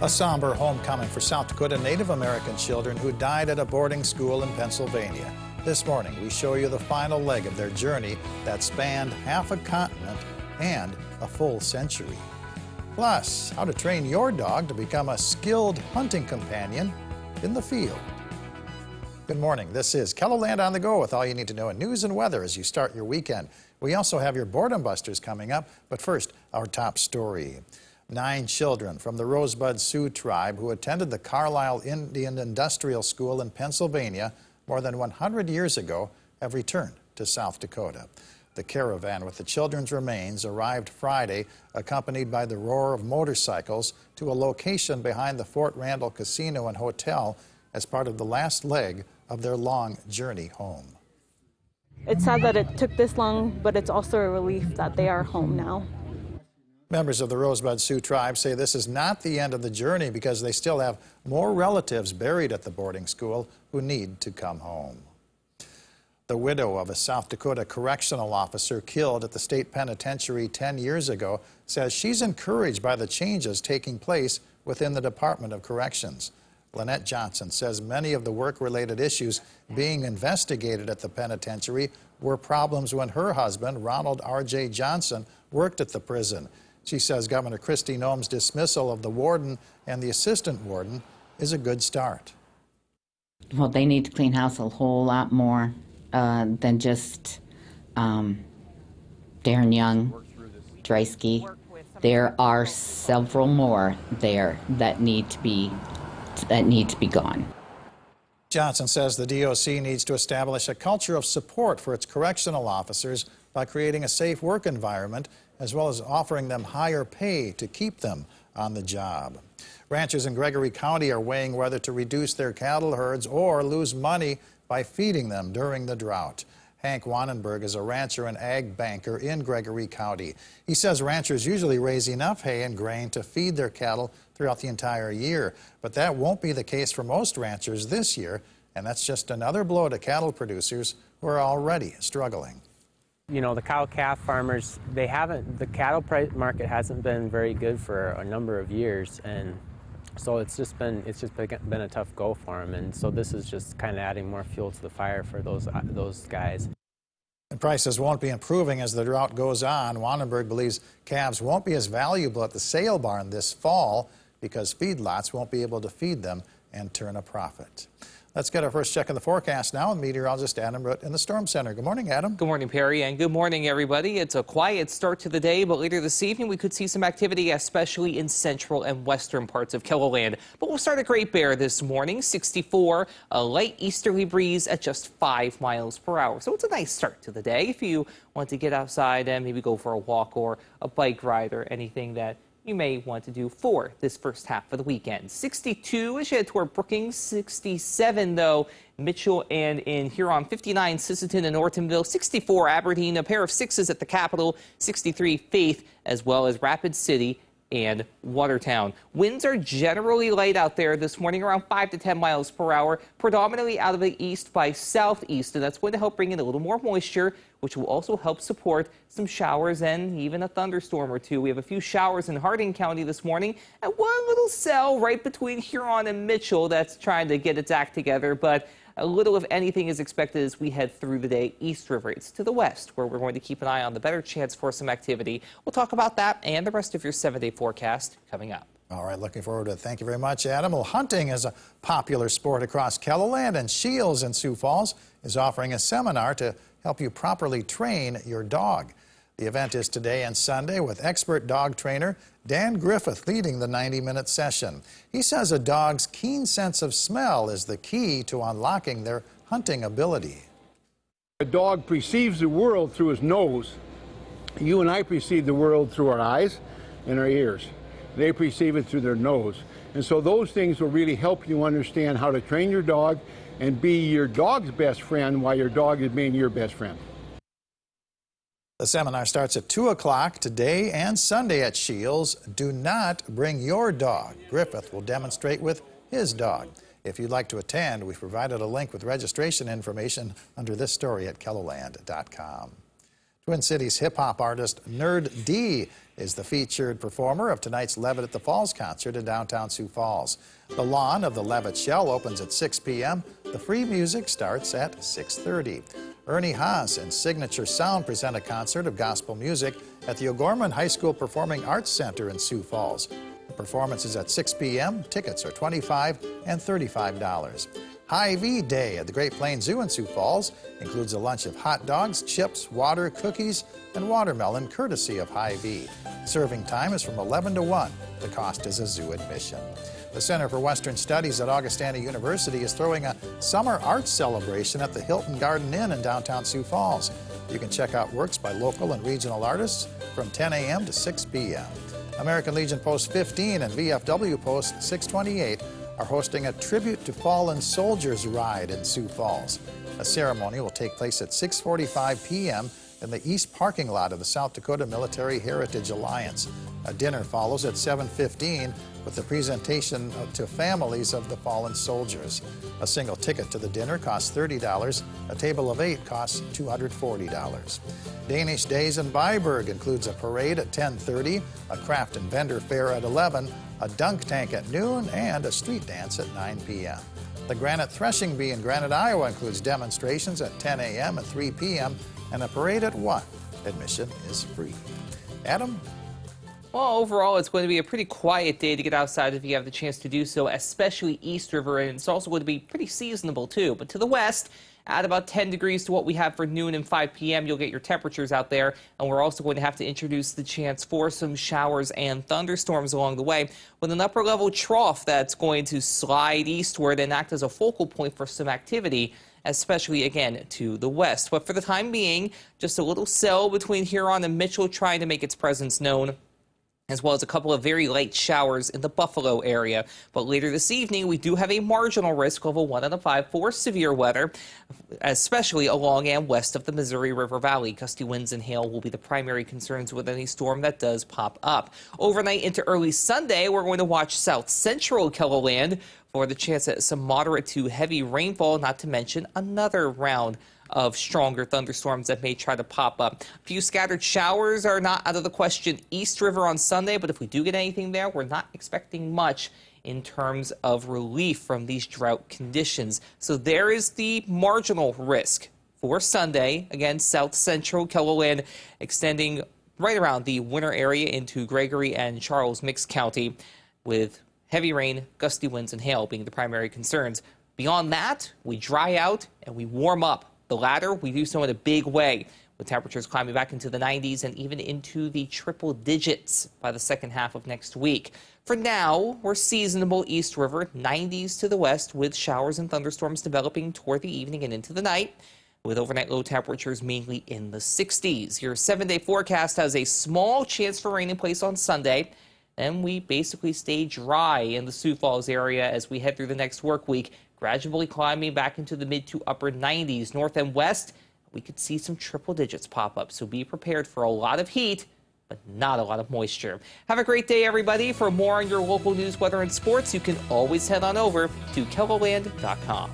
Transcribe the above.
A somber homecoming for South Dakota Native American children who died at a boarding school in Pennsylvania. This morning, we show you the final leg of their journey that spanned half a continent and a full century. Plus, how to train your dog to become a skilled hunting companion in the field. Good morning. This is KELOLAND on the go with all you need to know in news and weather as you start your weekend. We also have your boredom busters coming up, but first, our top story. 9 children from the Rosebud Sioux tribe who attended the Carlisle Indian Industrial School in Pennsylvania more than 100 years ago have returned to South Dakota. The caravan with the children's remains arrived Friday, accompanied by the roar of motorcycles, to a location behind the Fort Randall Casino and Hotel as part of the last leg of their long journey home. It's sad that it took this long, but it's also a relief that they are home now. Members of the Rosebud Sioux tribe say this is not the end of the journey because they still have more relatives buried at the boarding school who need to come home. The widow of a South Dakota correctional officer killed at the state penitentiary 10 years ago says she's encouraged by the changes taking place within the Department of Corrections. Lynette Johnson says many of the work-related issues being investigated at the penitentiary were problems when her husband, Ronald R.J. Johnson, worked at the prison. She says Governor Kristi Noem's dismissal of the warden and the assistant warden is a good start. Well, they need to clean house a whole lot more than just Darren Young, Dreisky. There are several more there that need to be gone. Johnson says the DOC needs to establish a culture of support for its correctional officers by creating a safe work environment as well as offering them higher pay to keep them on the job. Ranchers in Gregory County are weighing whether to reduce their cattle herds or lose money by feeding them during the drought. Hank Wannenberg is a rancher and ag banker in Gregory County. He says ranchers usually raise enough hay and grain to feed their cattle throughout the entire year, but that won't be the case for most ranchers this year, and that's just another blow to cattle producers who are already struggling. You know, the cow-calf farmers, the cattle price market hasn't been very good for a number of years, and so it's just been a tough go for them, and so this is just kind of adding more fuel to the fire for those guys. And prices won't be improving as the drought goes on. Wannenberg believes calves won't be as valuable at the sale barn this fall because feedlots won't be able to feed them and turn a profit. Let's get our first check of the forecast now with meteorologist Adam Root in the Storm Center. Good morning, Adam. Good morning, Perry, and good morning, everybody. It's a quiet start to the day, but later this evening we could see some activity, especially in central and western parts of KELOLAND. But we'll start at Great Bear this morning, 64, a light easterly breeze at just 5 miles per hour. So it's a nice start to the day if you want to get outside and maybe go for a walk or a bike ride or anything that you may want to do for this first half of the weekend. 62 as you head toward Brookings, 67 though Mitchell and in Huron, 59 Sisseton and Ortonville, 64 Aberdeen, a pair of 6s at the Capitol, 63 Faith, as well as Rapid City and Watertown. Winds are generally light out there this morning, around 5 to 10 miles per hour, predominantly out of the east by southeast, and that's going to help bring in a little more moisture, which will also help support some showers and even a thunderstorm or two. We have a few showers in Hardin County this morning, and one little cell right between Huron and Mitchell that's trying to get its act together, but a little, if anything, is expected as we head through the day east river. It's to the west where we're going to keep an eye on the better chance for some activity. We'll talk about that and the rest of your 7-day forecast coming up. All right, looking forward to it. Thank you very much, Adam. Well, hunting is a popular sport across KELOLAND, and Shields in Sioux Falls is offering a seminar to help you properly train your dog. The event is today and Sunday with expert dog trainer Dan Griffith leading the 90-minute session. He says a dog's keen sense of smell is the key to unlocking their hunting ability. A dog perceives the world through his nose. You and I perceive the world through our eyes and our ears. They perceive it through their nose. And so those things will really help you understand how to train your dog and be your dog's best friend while your dog is being your best friend. The seminar starts at 2 o'clock today and Sunday at Shields. Do not bring your dog. Griffith will demonstrate with his dog. If you'd like to attend, we've provided a link with registration information under this story at KELOLAND.com. Twin Cities hip-hop artist Nerd D is the featured performer of tonight's Levitt at the Falls concert in downtown Sioux Falls. The lawn of the Levitt Shell opens at 6 p.m. The free music starts at 6:30. Ernie Haas and Signature Sound present a concert of gospel music at the O'Gorman High School Performing Arts Center in Sioux Falls. The performance is at 6 p.m. Tickets are $25 and $35. Hy-Vee Day at the Great Plains Zoo in Sioux Falls includes a lunch of hot dogs, chips, water, cookies, and watermelon courtesy of Hy-Vee. Serving time is from 11 to 1. The cost is a zoo admission. The Center for Western Studies at Augustana University is throwing a summer arts celebration at the Hilton Garden Inn in downtown Sioux Falls. You can check out works by local and regional artists from 10 a.m. to 6 p.m. American Legion Post 15 and VFW Post 628 are hosting a Tribute to Fallen Soldiers ride in Sioux Falls. A ceremony will take place at 6:45 p.m. in the east parking lot of the South Dakota Military Heritage Alliance. A dinner follows at 7:15 with the presentation to families of the fallen soldiers. A single ticket to the dinner costs $30. A table of 8 costs $240. Danish Days in Viborg includes a parade at 10:30, a craft and vendor fair at 11, a dunk tank at noon, and a street dance at 9 p.m. The Granite Threshing Bee in Granite, Iowa includes demonstrations at 10 a.m. and 3 p.m. and a parade at 1. Admission is free. Adam? Well, overall, it's going to be a pretty quiet day to get outside if you have the chance to do so, especially East River, and it's also going to be pretty seasonable, too. But to the west, add about 10 degrees to what we have for noon and 5 p.m. You'll get your temperatures out there, and we're also going to have to introduce the chance for some showers and thunderstorms along the way, with an upper-level trough that's going to slide eastward and act as a focal point for some activity, especially, again, to the west. But for the time being, just a little cell between Huron and Mitchell trying to make its presence known, as well as a couple of very light showers in the Buffalo area. But later this evening, we do have a marginal risk of a 1 out of 5 for severe weather, especially along and west of the Missouri River Valley. Gusty winds and hail will be the primary concerns with any storm that does pop up. Overnight into early Sunday, we're going to watch south central KELOLAND for the chance at some moderate to heavy rainfall, not to mention another round of stronger thunderstorms that may try to pop up. A few scattered showers are not out of the question East River on Sunday, but if we do get anything there, we're not expecting much in terms of relief from these drought conditions. So there is the marginal risk for Sunday. Again, south central KELOLAND extending right around the winter area into Gregory and Charles Mix County, with heavy rain, gusty winds, and hail being the primary concerns. Beyond that, we dry out and we warm up. The latter, we do so in a big way, with temperatures climbing back into the 90s and even into the triple digits by the second half of next week. For now, we're seasonable East River, 90s to the west, with showers and thunderstorms developing toward the evening and into the night, with overnight low temperatures mainly in the 60s. Your 7-day forecast has a small chance for rain in place on Sunday, and we basically stay dry in the Sioux Falls area as we head through the next work week, gradually climbing back into the mid to upper 90s. North and west, we could see some triple digits pop up, so be prepared for a lot of heat, but not a lot of moisture. Have a great day, everybody. For more on your local news, weather, and sports, you can always head on over to KELOLAND.com.